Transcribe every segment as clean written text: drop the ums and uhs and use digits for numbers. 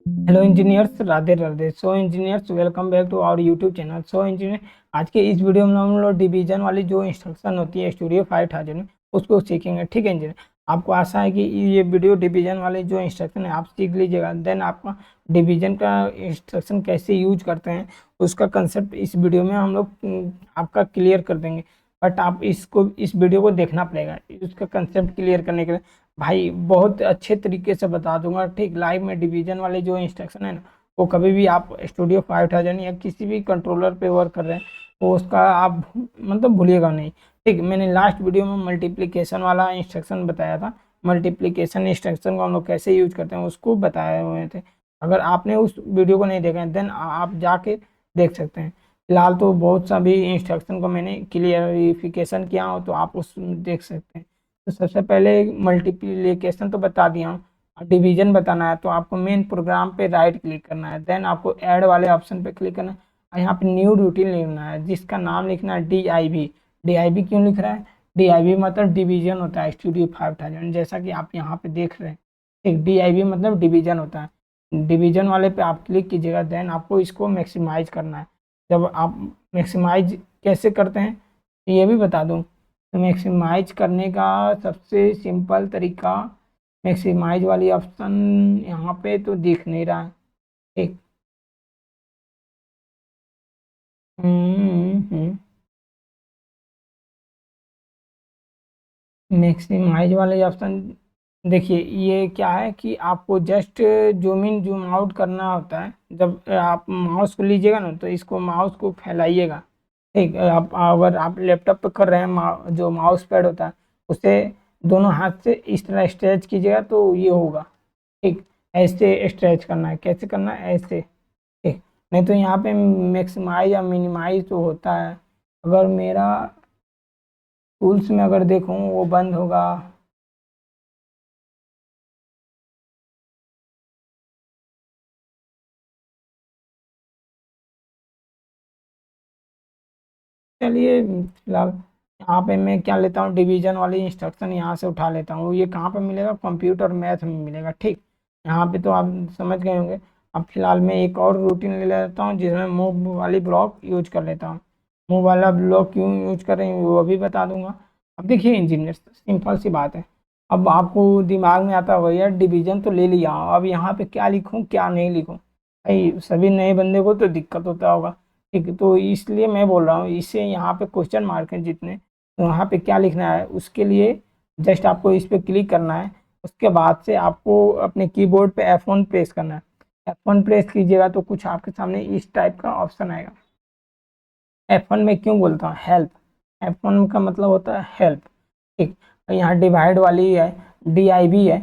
Hello engineers, Radhe Radhe. So engineers, welcome back to our YouTube channel. So engineer, आज के इस video में हम लोग डिवीजन वाली जो इंस्ट्रक्शन होती है स्टूडियो 5000 में, उसको सीखेंगे। ठीक है इंजीनियर, आपको आशा है कि ये वीडियो डिवीजन वाले जो इंस्ट्रक्शन है आप सीख लीजिएगा। देन आपका डिवीजन का इंस्ट्रक्शन कैसे यूज करते हैं उसका कंसेप्ट इस वीडियो में हम लोग आपका क्लियर कर देंगे। बट आप इस वीडियो को देखना पड़ेगा उसका कंसेप्ट क्लियर करने के लिए। भाई बहुत अच्छे तरीके से बता दूंगा। ठीक, लाइव में डिवीजन वाले जो इंस्ट्रक्शन है ना, वो कभी भी आप स्टूडियो 5000 या किसी भी कंट्रोलर पे वर्क कर रहे हैं तो उसका आप मतलब भूलिएगा नहीं। ठीक, मैंने लास्ट वीडियो में मल्टीप्लिकेशन वाला इंस्ट्रक्शन बताया था। मल्टीप्लिकेशन इंस्ट्रक्शन को हम लोग कैसे यूज करते हैं उसको बताए हुए थे। अगर आपने उस वीडियो को नहीं देखा है देन आप जाके देख सकते हैं। फिलहाल तो बहुत सा भी इंस्ट्रक्शन को मैंने क्लियरिफिकेशन किया हो तो आप उस देख सकते हैं। तो सबसे पहले मल्टीप्लिकेशन तो बता दिया हूँ। डिवीजन बताना है तो आपको मेन प्रोग्राम पे राइट क्लिक करना है। देन आपको ऐड वाले ऑप्शन पे क्लिक करना है और यहाँ पे न्यू रूटीन लिखना है जिसका नाम लिखना है DIV। DIV क्यों लिख रहा है? DIV मतलब डिवीजन होता है स्टूडियो 5000, जैसा कि आप यहाँ पे देख रहे हैं। ठीक, DIV मतलब डिवीजन होता है। डिवीजन वाले पे आप क्लिक कीजिएगा। देन आपको इसको मैक्सिमाइज करना है। जब आप मैक्सिमाइज कैसे करते हैं ये भी बता दूं। तो मैक्सिमाइज करने का सबसे सिंपल तरीका, मैक्सिमाइज वाली ऑप्शन यहाँ पे तो दिख नहीं रहा है। ठीक, मैक्सिमाइज वाले ऑप्शन देखिए, ये क्या है कि आपको just zoom in zoom out करना होता है। जब आप माउस को लीजिएगा ना तो इसको माउस को फैलाइएगा। ठीक, आप अगर आप लैपटॉप पे कर रहे हैं जो माउस पैड होता है उसे दोनों हाथ से इस तरह स्ट्रेच कीजिएगा तो ये होगा। ठीक, ऐसे स्ट्रेच करना है। कैसे करना है? ऐसे। ठीक, नहीं तो यहाँ पे मैक्सिमाइज या मिनिमाइज तो होता है। अगर मेरा टूल्स में अगर देखूँ वो बंद होगा। चलिए फिलहाल यहाँ पे मैं क्या लेता हूँ, डिवीजन वाली इंस्ट्रक्शन यहाँ से उठा लेता हूँ। ये कहाँ पे मिलेगा? कंप्यूटर मैथ में मिलेगा। ठीक, यहाँ पे तो आप समझ गए होंगे। अब फिलहाल मैं एक और रूटीन ले लेता हूँ जिसमें मूव वाली ब्लॉक यूज कर लेता हूँ। मूव वाला ब्लॉक क्यों यूज कर रहे हैं वो भी बता दूंगा। अब देखिए इंजीनियर, सिंपल सी बात है। अब आपको दिमाग में आता होगा यार डिवीजन तो ले लिया, अब यहाँ पे क्या लिखूँ क्या नहीं लिखूँ। भाई सभी नए बंदे को तो दिक्कत होता होगा। ठीक है, तो इसलिए मैं बोल रहा हूँ इसे यहाँ पे क्वेश्चन मार्क है जितने, तो यहाँ पे क्या लिखना है उसके लिए जस्ट आपको इस पे क्लिक करना है। उसके बाद से आपको अपने कीबोर्ड पे F1 प्रेस करना है। F1 प्रेस कीजिएगा तो कुछ आपके सामने इस टाइप का ऑप्शन आएगा। F1 में क्यों बोलता हूँ हेल्प? F1 का मतलब होता है हेल्प। ठीक, यहाँ डिवाइड वाली है, DIV है।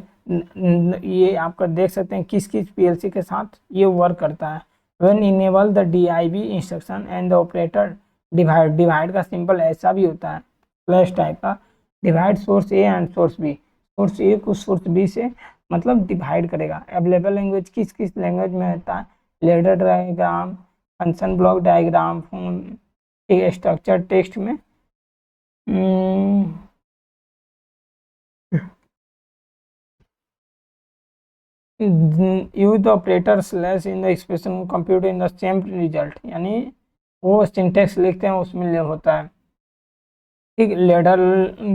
ये आपका देख सकते हैं किस किस PLC के साथ ये वर्क करता है। When enable the DIV instruction and the operator divide. Divide का सिंपल ऐसा भी होता है, प्लस टाइप का। Divide source A and source B. Source A को सोर्स बी से मतलब डिवाइड करेगा। अवेलेबल लैंग्वेज किस किस लैंग्वेज में होता है? Ladder diagram, function block diagram, structure text में use the operator slash in the expression compute in the same result, यानी वो सिंटेक्स लिखते हैं उसमें ले होता है। ठीक, लेडर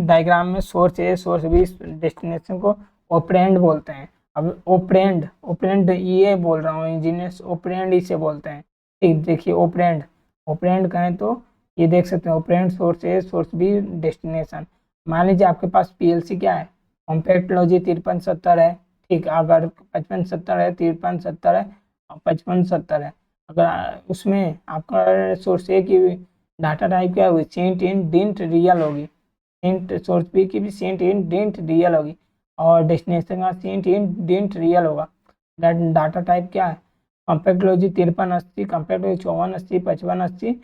डायग्राम में source A source B destination को ओपरेंड बोलते हैं। अब ओपरेंड, ओपरेंड ये बोल रहा हूँ इंजीनियर्स, ओपरेंड इसे बोलते हैं। ठीक, देखिए ओपरेंड, ओपरेंड कहें तो ये देख सकते हैं operand source A source B destination. मान लीजिए आपके पास PLC क्या है, कॉम्पैक्ट लॉजिक 5370 है। ठीक, अगर 5570 है, 5370 है और 5570 है। अगर उसमें आपका सोर्स ए की डाटा टाइप क्या होगी? सेंट इन डिंट रियल होगी। सेंट सोर्स बी की भी सेंट इन डिंट रियल होगी और डेस्टिनेशन का सेंट इन डिंट रियल होगा। डाटा टाइप क्या है? CompactLogix 5380, CompactLogix 5480, 5580,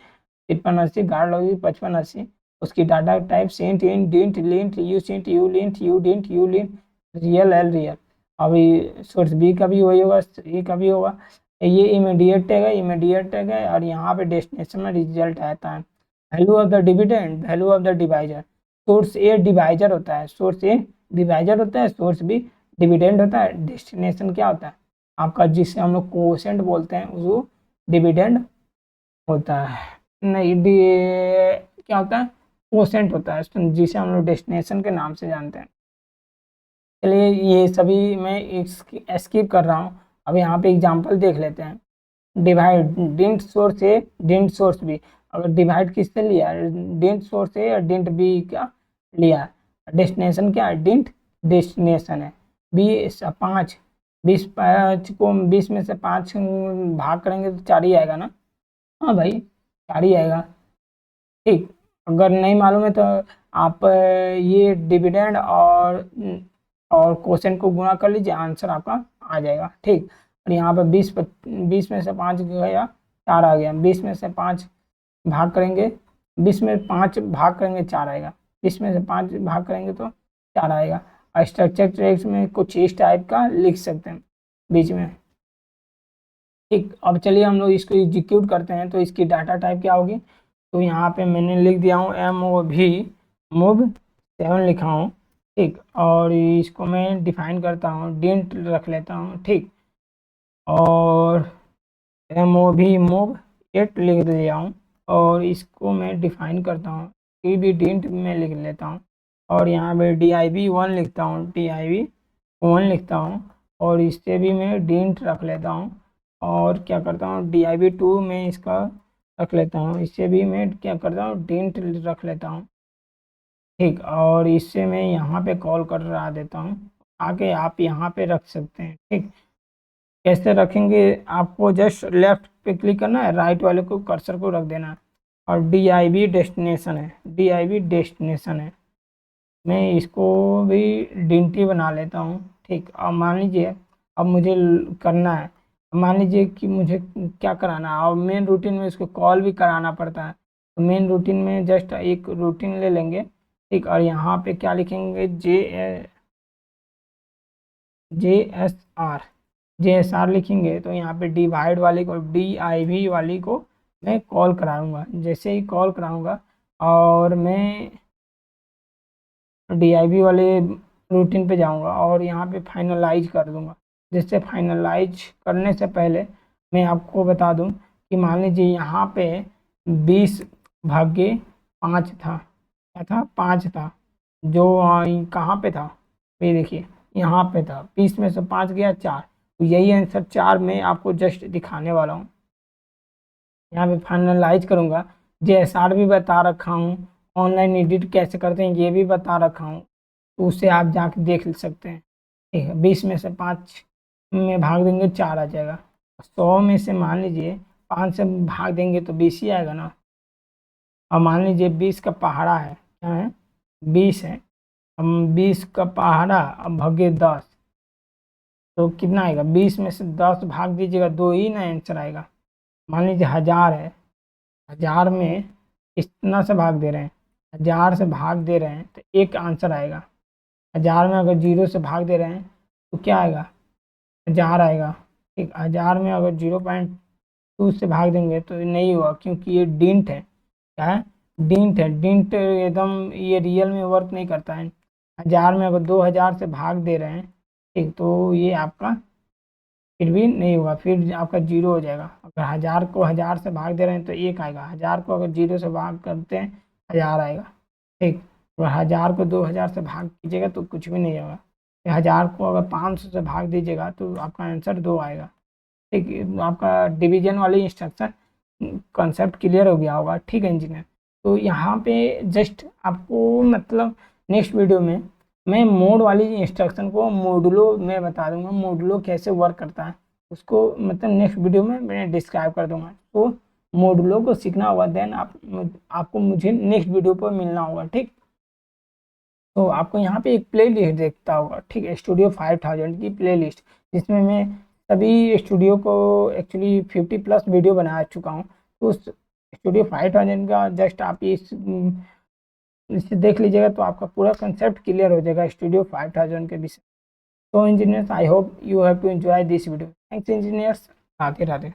5380, GuardLogix 5580। उसकी data type SINT INT DINT LINT USINT ULINT UDINT ULINT real LREAL. अभी source B का भी वही होगा, C का भी होगा। ये इमीडिएट टैग है, इमीडिएट टैग है और यहाँ पे डेस्टिनेशन में रिजल्ट आता है। Value of the dividend, value of the divisor. Source A divisor होता है, सोर्स ए डिवाइजर होता है, सोर्स बी डिविडेंड होता है, डेस्टिनेशन क्या होता है? आपका जिसे हम लोग कोसेंट बोलते हैं वो डिविडेंड होता है। नहीं क्या होता है, कोसेंट होता है, जिसे हम लोग डेस्टिनेशन के नाम से जानते हैं। चलिए ये सभी मैं स्किप कर रहा हूँ। अब यहाँ पे एग्जांपल देख लेते हैं। Divide, DINT source A DINT source B. अगर डिवाइड किससे लिया है, डिंट सोर्स ए और डिंट बी का लिया है। डेस्टिनेशन क्या है, डिंट डेस्टिनेशन है। बी 5, 20 में से 5 भाग करेंगे तो 4 ही आएगा ना। हाँ भाई 4 ही आएगा। ठीक, अगर नहीं मालूम है तो आप ये डिविडेंड और कोसेंट को गुणा कर लीजिए, आंसर आपका आ जाएगा। ठीक, और यहाँ पे 20 में से 5 गया, 4 आ गया। 20 में से 5 भाग करेंगे, 20 में 5 भाग करेंगे 4 आएगा। 20 में से 5 भाग करेंगे तो 4 आएगा। और स्ट्रक्चर ट्रेक्स में कुछ इस टाइप का लिख सकते हैं बीच में। ठीक, अब चलिए हम लोग इसको एग्जीक्यूट करते हैं। तो इसकी डाटा टाइप क्या होगी, तो यहाँ पे मैंने लिख दिया हूँ मूव 7 लिखा हूँ। ठीक, और इसको मैं डिफाइन करता हूँ, डिंट रख लेता हूँ। ठीक, और मूव 8 लिख दिया हूँ, और इसको मैं डिफाइन करता हूँ, ये भी डिंट में लिख लेता हूँ। और यहाँ पे div1 लिखता हूँ, div1 लिखता हूँ, और इससे भी मैं डिंट रख लेता हूँ। और क्या करता हूँ, div2 में इसका रख लेता हूँ, इससे भी मैं क्या करता हूँ, डिंट रख लेता हूँ। ठीक, और इससे मैं यहाँ पे कॉल कर रहा देता हूँ, आगे आप यहाँ पे रख सकते हैं। ठीक, कैसे रखेंगे, आपको जस्ट लेफ्ट पे क्लिक करना है, राइट वाले को कर्सर को रख देना है, और div डेस्टिनेशन है, div डेस्टिनेशन है। मैं इसको भी डिंटी बना लेता हूँ। ठीक, अब मान लीजिए अब मुझे करना है, मान लीजिए कि मुझे क्या कराना है, और मेन रूटीन में इसको कॉल भी कराना पड़ता है। तो मेन रूटीन में जस्ट एक रूटीन ले लेंगे। ठीक, और यहाँ पे क्या लिखेंगे, JSR लिखेंगे। तो यहाँ पे डिवाइड वाले को, div वाली को मैं कॉल कराऊंगा। जैसे ही कॉल कराऊंगा और मैं div वाले रूटीन पे जाऊंगा और यहाँ पे फाइनलाइज कर दूंगा। जैसे फाइनलाइज करने से पहले मैं आपको बता दूं कि मान लीजिए यहाँ पे 20/5 था, क्या था, 5 था, जो कहाँ पे था, ये देखिए यहाँ पे था। 20 में से 5 गया 4, तो यही आंसर 4 में आपको जस्ट दिखाने वाला हूँ। यहाँ पे फाइनलाइज करूँगा, JSR भी बता रखा हूँ, ऑनलाइन एडिट कैसे करते हैं ये भी बता रखा हूँ, तो उससे आप जाके देख सकते हैं। ठीक है, 20 में से 5 में भाग देंगे 4 आ जाएगा। 100 में से मान लीजिए 5 से भाग देंगे तो 20 ही आएगा ना। अब मान लीजिए 20 का पहाड़ा है, क्या है, 20 है। हम 20 का पहाड़ा अब भागे 10, तो कितना आएगा, 20 में से 10 भाग दीजिएगा, 2 ही ना आंसर आएगा। मान लीजिए 1000 है, 1000 में कितना से भाग दे रहे हैं, 1000 से भाग दे रहे हैं तो एक आंसर आएगा। 1000 में अगर 0 से भाग दे रहे हैं तो क्या आएगा, 1000 आएगा। ठीक, 1000 में अगर 0.2 से भाग देंगे तो नहीं हुआ, क्योंकि ये डिंट है। क्या है, डिंट है। डिंट एकदम ये रियल में वर्क नहीं करता है। 1000 में अगर 2000 से भाग दे रहे हैं, ठीक, तो ये आपका फिर भी नहीं होगा, फिर आपका 0 हो जाएगा। अगर 1000 को 1000 से भाग दे रहे हैं तो 1 आएगा, 1000 को अगर 0 से भाग करते हैं 1000 आएगा। ठीक, अगर 1000 को 2000 से भाग कीजिएगा तो कुछ भी नहीं होगा। 1000 को अगर 500 से भाग दीजिएगा तो आपका आंसर 2 आएगा। ठीक, आपका डिवीजन वाली इंस्ट्रक्शन कॉन्सेप्ट क्लियर हो गया होगा। ठीक है इंजीनियर, तो यहाँ पे जस्ट आपको मतलब नेक्स्ट वीडियो में मैं मोड वाली इंस्ट्रक्शन को मोडुलो में बता दूंगा, मोडुलो कैसे वर्क करता है उसको मतलब नेक्स्ट वीडियो में मैं डिस्क्राइब कर दूंगा। तो मोडुलो को सीखना होगा, देन आपको मुझे नेक्स्ट वीडियो पर मिलना होगा। ठीक, तो आपको यहाँ पे एक प्ले लिस्ट देखता होगा, ठीक है, स्टूडियो 5000 की प्ले लिस्ट, जिसमें मैं सभी स्टूडियो को एक्चुअली 50+ वीडियो बना चुका हूँ। तो उस स्टूडियो 5000 का जस्ट आप इसे देख लीजिएगा तो आपका पूरा कंसेप्ट क्लियर हो जाएगा स्टूडियो 5000 के विषय। तो engineers, I hope you have to enjoy this video. Thanks engineers, Radhe Radhe.